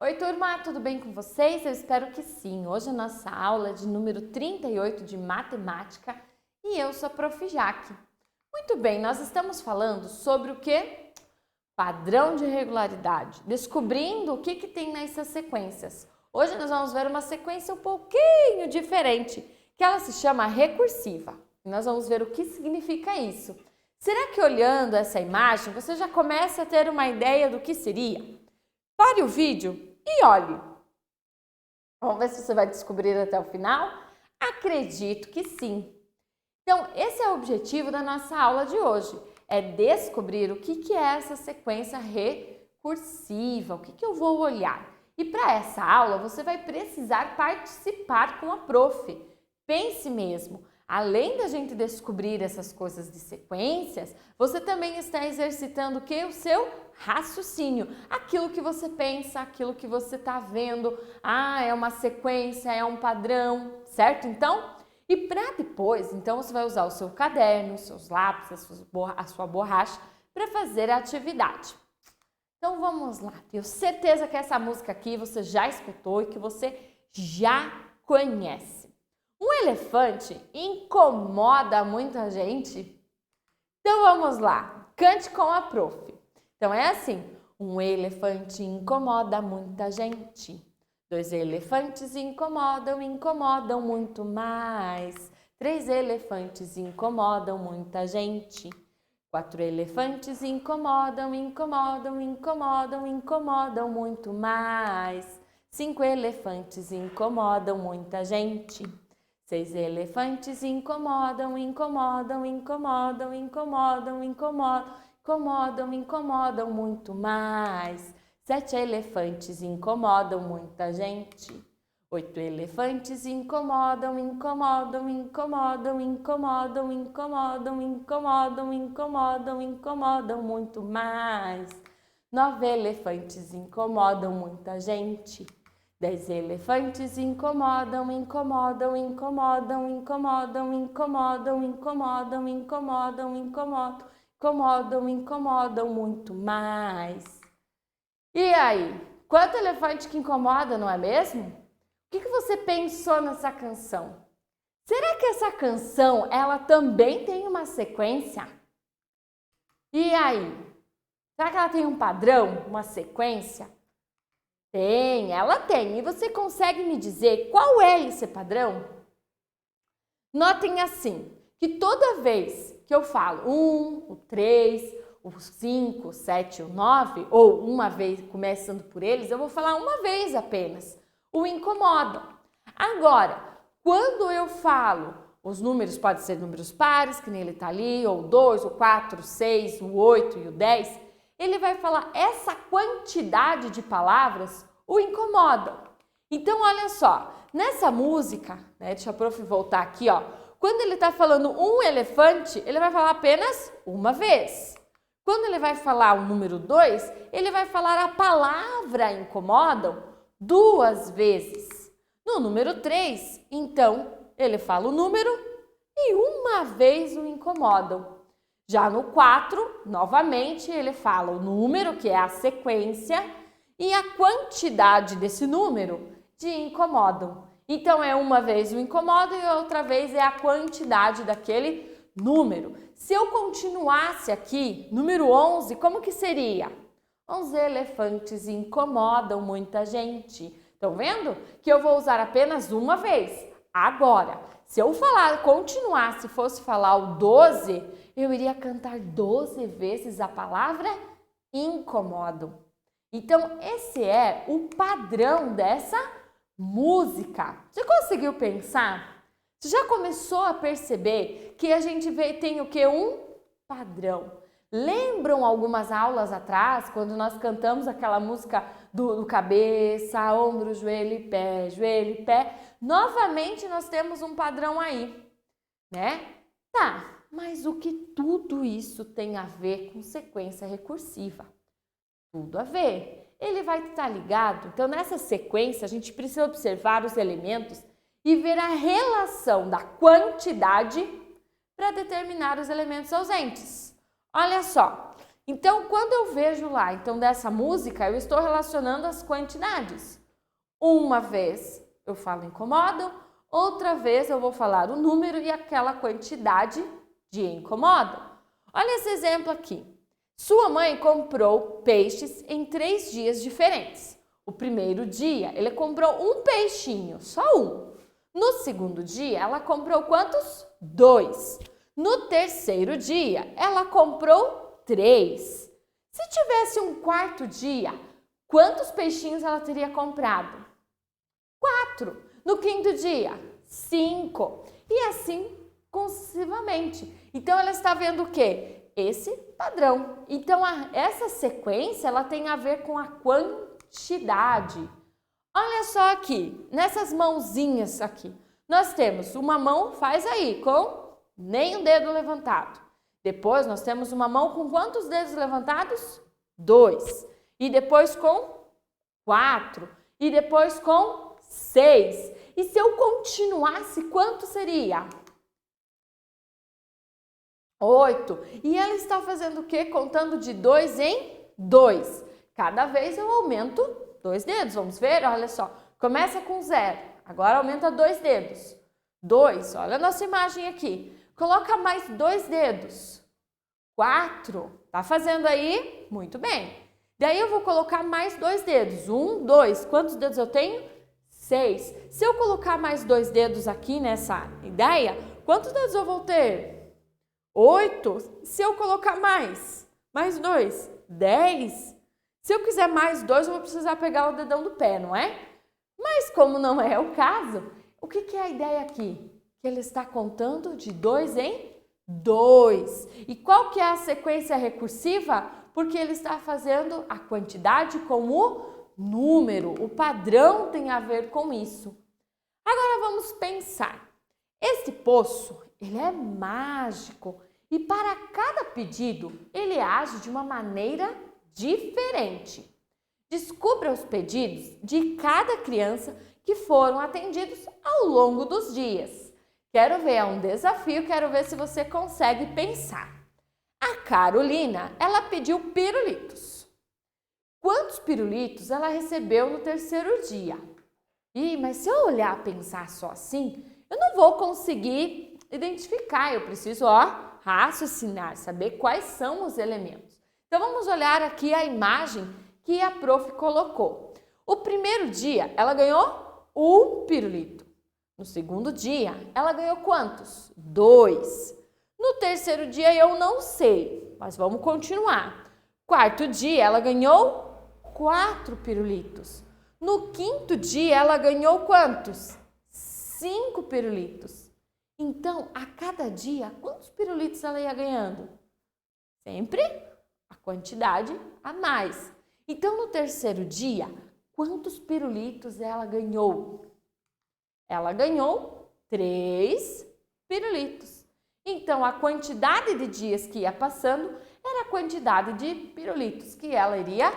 Oi, turma, tudo bem com vocês? Eu espero que sim. Hoje a nossa aula é de número 38 de matemática e eu sou a Prof. Jaque. Muito bem, nós estamos falando sobre o que? Padrão de regularidade, descobrindo o que tem nessas sequências. Hoje nós vamos ver uma sequência um pouquinho diferente, que ela se chama recursiva. E nós vamos ver o que significa isso. Será que olhando essa imagem você já começa a ter uma ideia do que seria? Pare o vídeo e olhe. Vamos ver se você vai descobrir até o final? Acredito que sim. Então, esse é o objetivo da nossa aula de hoje, é descobrir o que é essa sequência recursiva, o que eu vou olhar. E para essa aula, você vai precisar participar com a prof. Pense mesmo, além da gente descobrir essas coisas de sequências, você também está exercitando o que? O seu raciocínio. Aquilo que você pensa, aquilo que você está vendo. Ah, é uma sequência, é um padrão, certo? Então, e para depois, então você vai usar o seu caderno, os seus lápis, a sua borracha para fazer a atividade. Então vamos lá, tenho certeza que essa música aqui você já escutou e que você já conhece. Um elefante incomoda muita gente? Então vamos lá, cante com a prof. Então é assim, um elefante incomoda muita gente. 2 elefantes incomodam muito mais. 3 elefantes incomodam muita gente. 4 elefantes incomodam muito mais. 5 elefantes incomodam muita gente. 6 elefantes incomodam muito mais. 7 elefantes incomodam muita gente. 8 elefantes incomodam muito mais. 9 elefantes incomodam muita gente. 10 elefantes incomodam muito mais. E aí, quanto elefante que incomoda, não é mesmo? O que você pensou nessa canção? Será que essa canção, ela também tem uma sequência? E aí, será que ela tem um padrão, uma sequência? Tem, ela tem. E você consegue me dizer qual é esse padrão? Notem assim, que toda vez que eu falo 1, o 3, o 5, o 7, o 9, ou uma vez, começando por eles, eu vou falar uma vez apenas. O incomodam. Agora, quando eu falo, os números podem ser números pares, que nem ele está ali, ou 2, o 4, o 6, o 8 e o 10, ele vai falar essa quantidade de palavras o incomodam. Então, olha só, nessa música, né, deixa a prof voltar aqui, ó, quando ele está falando um elefante, ele vai falar apenas uma vez. Quando ele vai falar o número 2, ele vai falar a palavra incomodam 2 vezes. No número 3, então, ele fala o número e uma vez o incomodam. Já no 4, novamente, ele fala o número, que é a sequência, e a quantidade desse número de incomodam. Então, é uma vez o incomoda e outra vez é a quantidade daquele número. Se eu continuasse aqui, número 11, como que seria? 11 elefantes incomodam muita gente. Estão vendo? Que eu vou usar apenas uma vez. Agora, se eu continuar, se fosse falar o 12, eu iria cantar 12 vezes a palavra incomodam. Então, esse é o padrão dessa música. Você conseguiu pensar? Você já começou a perceber que a gente tem o que? Um padrão. Lembram algumas aulas atrás, quando nós cantamos aquela música do cabeça, ombro, joelho e pé, joelho e pé? Novamente nós temos um padrão aí, né? Tá, mas o que tudo isso tem a ver com sequência recursiva? Tudo a ver. Ele vai estar ligado, então nessa sequência a gente precisa observar os elementos e ver a relação da quantidade para determinar os elementos ausentes. Olha só, Então, quando eu vejo lá, então dessa música, eu estou relacionando as quantidades. Uma vez eu falo incomoda, outra vez eu vou falar o número e aquela quantidade de incomoda. Olha esse exemplo aqui. Sua mãe comprou peixes em 3 dias diferentes. O primeiro dia, ele comprou um peixinho, só um. No segundo dia, ela comprou quantos? 2. No terceiro dia, ela comprou 3. Se tivesse um quarto dia, quantos peixinhos ela teria comprado? 4. No quinto dia, 5. E assim sucessivamente. Então, ela está vendo o quê? Esse padrão. Então, essa sequência, ela tem a ver com a quantidade. Olha só aqui, nessas mãozinhas aqui. Nós temos uma mão, faz aí, com nem um dedo levantado. Depois, nós temos uma mão com quantos dedos levantados? 2. E depois com 4. E depois com 6. E se eu continuasse, quanto seria? 8. E ela está fazendo o quê? Contando de 2 em 2. Cada vez eu aumento 2 dedos. Vamos ver? Olha só. Começa com 0. Agora aumenta 2 dedos. 2. Olha a nossa imagem aqui. Coloca mais 2 dedos. 4. Tá fazendo aí? Muito bem. Daí eu vou colocar mais 2 dedos. 1, 2. Quantos dedos eu tenho? 6. Se eu colocar mais 2 dedos aqui nessa ideia, quantos dedos eu vou ter? 8. Se eu colocar mais 2, 10. Se eu quiser mais 2, eu vou precisar pegar o dedão do pé, não é? Mas como não é o caso, o que é a ideia aqui? Que ele está contando de 2 em 2. E qual que é a sequência recursiva? Porque ele está fazendo a quantidade com o número. O padrão tem a ver com isso. Agora vamos pensar. Esse poço, ele é mágico e para cada pedido, ele age de uma maneira diferente. Descubra os pedidos de cada criança que foram atendidos ao longo dos dias. Quero ver, é um desafio, quero ver se você consegue pensar. A Carolina, ela pediu pirulitos. Quantos pirulitos ela recebeu no terceiro dia? Mas se eu olhar, pensar só assim, eu não vou conseguir identificar. Eu preciso, raciocinar, saber quais são os elementos. Então, vamos olhar aqui a imagem que a prof colocou. O primeiro dia, ela ganhou 1 pirulito. No segundo dia, ela ganhou quantos? 2. No terceiro dia, eu não sei, mas vamos continuar. Quarto dia, ela ganhou 4 pirulitos. No quinto dia, ela ganhou quantos? 5 pirulitos. Então, a cada dia, quantos pirulitos ela ia ganhando? Sempre a quantidade a mais. Então, no terceiro dia, quantos pirulitos ela ganhou? Ela ganhou 3 pirulitos. Então, a quantidade de dias que ia passando era a quantidade de pirulitos que ela iria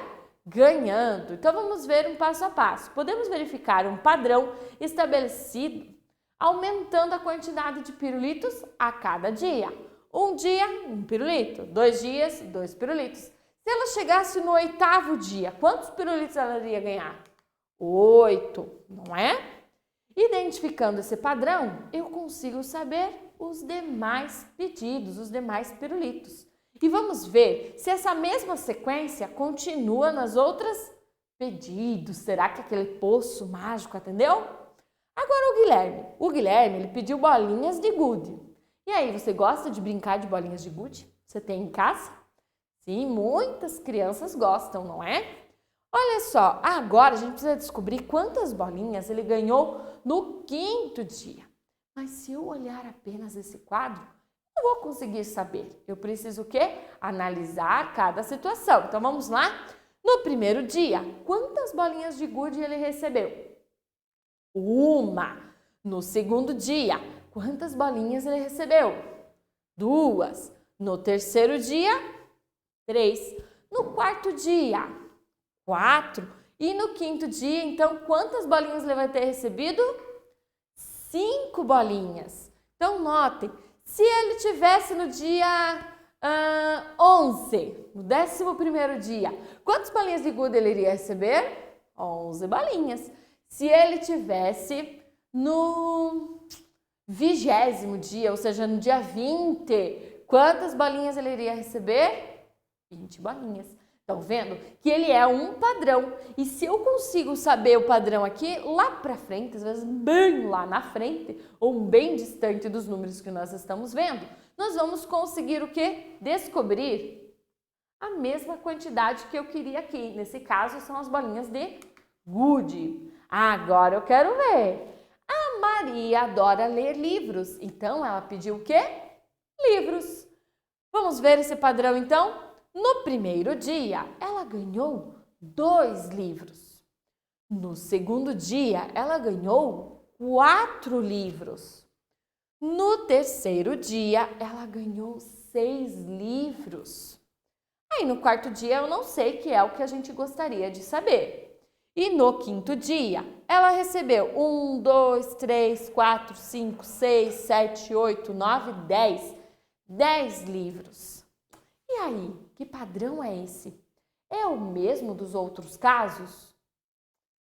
ganhando. Então, vamos ver um passo a passo. Podemos verificar um padrão estabelecido aumentando a quantidade de pirulitos a cada dia. Um dia, 1 pirulito. 2 dias, 2 pirulitos. Se ela chegasse no 8º dia, quantos pirulitos ela iria ganhar? 8, não é? Identificando esse padrão, eu consigo saber os demais pedidos, os demais pirulitos. E vamos ver se essa mesma sequência continua nas outras pedidos. Será que aquele poço mágico atendeu? Agora o Guilherme ele pediu bolinhas de gude. E aí, você gosta de brincar de bolinhas de gude? Você tem em casa? Sim, muitas crianças gostam, não é? Olha só, agora a gente precisa descobrir quantas bolinhas ele ganhou no quinto dia. Mas se eu olhar apenas esse quadro, não vou conseguir saber. Eu preciso o quê? Analisar cada situação. Então, vamos lá? No primeiro dia, quantas bolinhas de gude ele recebeu? 1. No segundo dia, quantas bolinhas ele recebeu? 2. No terceiro dia, 3. No quarto dia, 4. E no quinto dia, então, quantas bolinhas ele vai ter recebido? 5 bolinhas. Então, notem, se ele tivesse no dia 11, no 11º dia. Quantas balinhas de gude ele iria receber? 11 balinhas. Se ele tivesse no 20º dia, ou seja, no dia 20, quantas balinhas ele iria receber? 20 balinhas. Estão vendo que ele é um padrão? E se eu consigo saber o padrão aqui, lá para frente, às vezes bem lá na frente, ou bem distante dos números que nós estamos vendo, nós vamos conseguir o quê? Descobrir a mesma quantidade que eu queria aqui. Nesse caso, são as balinhas de gude. Agora eu quero ver. A Maria adora ler livros. Então, ela pediu o quê? Livros. Vamos ver esse padrão, então? No primeiro dia, ela ganhou 2 livros. No segundo dia, ela ganhou 4 livros. No terceiro dia, ela ganhou 6 livros. Aí no quarto dia, eu não sei, que é o que a gente gostaria de saber. E no quinto dia, ela recebeu 1, 2, 3, 4, 5, 6, 7, 8, 9, 10. 10 livros. E aí, que padrão é esse? É o mesmo dos outros casos?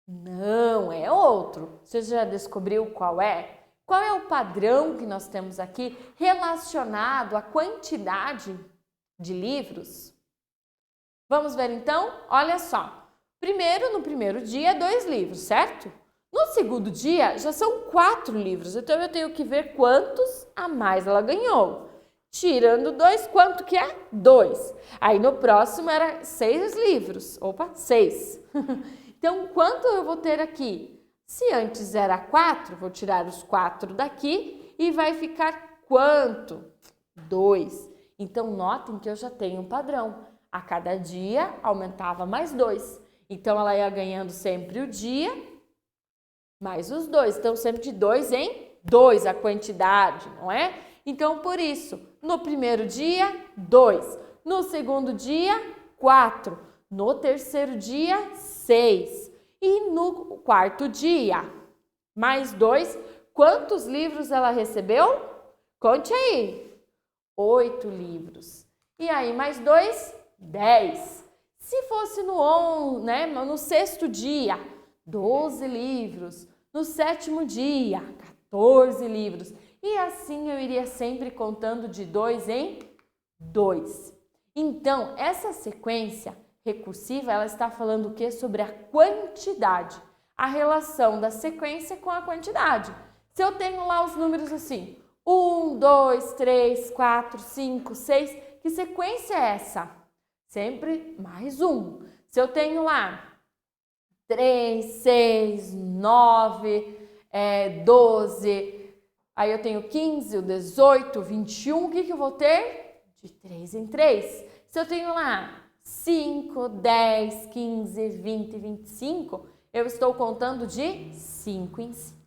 Não, é outro. Você já descobriu qual é? Qual é o padrão que nós temos aqui relacionado à quantidade de livros? Vamos ver então? Olha só. Primeiro, no primeiro dia, 2 livros, certo? No segundo dia, já são 4 livros. Então, eu tenho que ver quantos a mais ela ganhou. Tirando 2, quanto que é? 2. Aí, no próximo, era 6 livros. Opa, 6. Então, quanto eu vou ter aqui? Se antes era 4, vou tirar os 4 daqui e vai ficar quanto? 2. Então, notem que eu já tenho um padrão. A cada dia, aumentava mais 2. Então, ela ia ganhando sempre o dia, mais os 2. Então, sempre de 2 em 2 a quantidade, não é? Então, por isso, no primeiro dia, 2. No segundo dia, 4. No terceiro dia, 6. E no quarto dia, mais 2. Quantos livros ela recebeu? Conte aí. 8 livros. E aí, mais 2, 10. Se fosse no sexto dia, 12 livros. No sétimo dia, 14 livros. E assim eu iria sempre contando de 2 em 2. Então, essa sequência recursiva, ela está falando o quê? Sobre a quantidade. A relação da sequência com a quantidade. Se eu tenho lá os números assim, 1, 2, 3, 4, 5, 6, que sequência é essa? Sempre mais 1. Se eu tenho lá 3, 6, 9, 12, aí eu tenho 15, 18, 21, o que eu vou ter? De 3 em 3. Se eu tenho lá 5, 10, 15, 20, 25, eu estou contando de 5 em 5.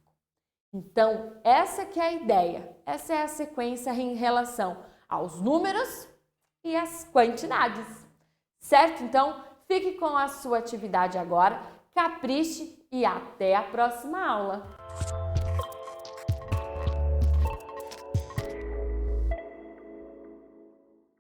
Então, essa que é a ideia. Essa é a sequência em relação aos números e às quantidades. Certo? Então, fique com a sua atividade agora, capriche e até a próxima aula!